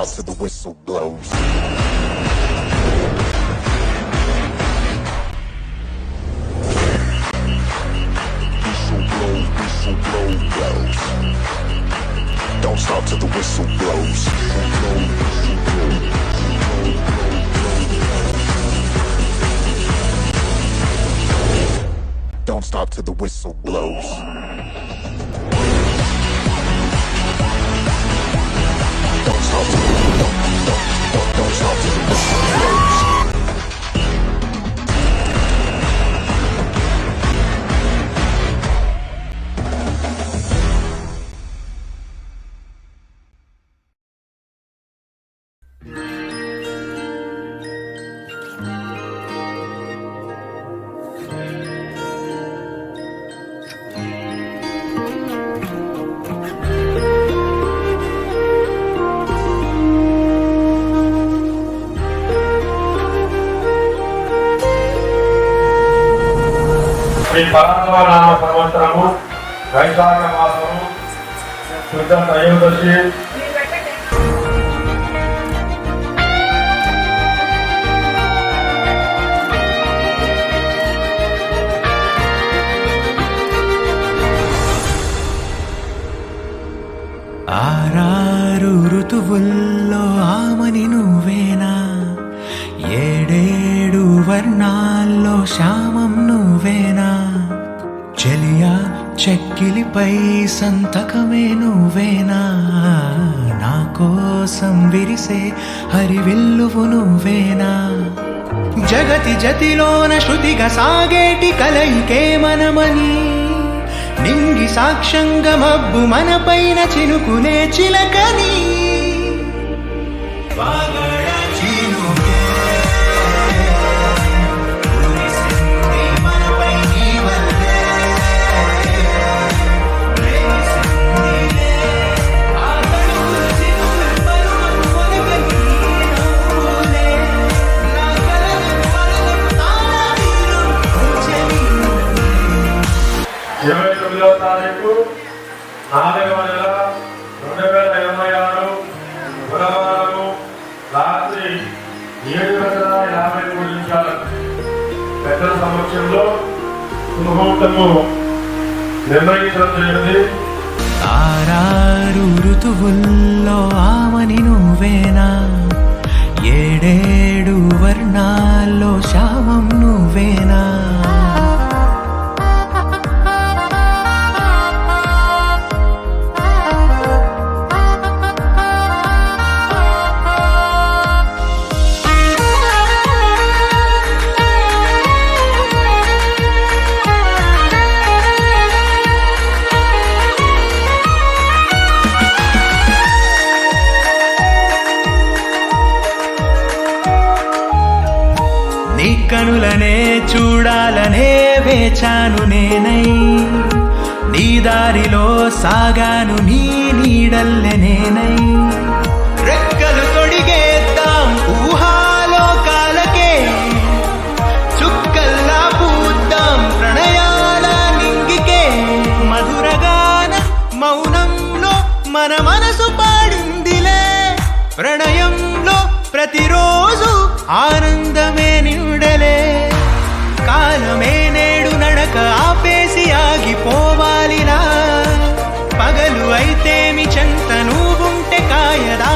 stop till the whistle blows. Whistle blow, blows. Don't stop till the whistle blows. Don't stop till the whistle blows. Don't stop till don't stop till the whistle blows. Shri పరాంతవ నామ సంవత్సరము వైశాఖ మాసము శుద్ధ త్రయోదశి ఆరారు ఋతువుల్లో ఆమని నువ్వేనా, ఏడేడు వర్ణాల్లో శ్యామం నువ్వేనా, చెలియా చెక్కిలిపై సంతకమే నువ్వేనా, నా కోసం విరిసే హరివిల్లువు నువ్వేనా, జగతి జతిలోన శృతిగా సాగేటి కలయికే మనమని, నింగి సాక్ష్యంగా మబ్బు మన పైన చినుకునే చిలకని, తారీఖు 4వ నెల 2026 బుధవారము రాత్రి 7:53 పెద్దల సమక్షంలో ముహూర్తము నిర్ణయించడం జరిగింది. ఆరారు ఋతువుల్లో ఆమని నువ్వేనా, ఏడేడు వర్ణాల్లో శ్యామం నువ్వేనా, నీ కనులనే చూడాలనే వేచాను నేనై, నీ దారిలో సాగాను నీ నీడల్లె నేనై, రెక్కలు తొడిగేద్దాం ఊహాలోకాలకే, చుక్కల్లా పూద్దాం ప్రణయాల నింగికే, మధురగాన మౌనంలో మన మనసు పాడిందిలే, ప్రణయంలో ప్రతిరోజు ఆనందమే నిండలే, కాలమే నేడు నడక ఆపేసి ఆగిపోవాలిలా, పగలు అయితేమి చెంత నువ్వుంటే కాయదా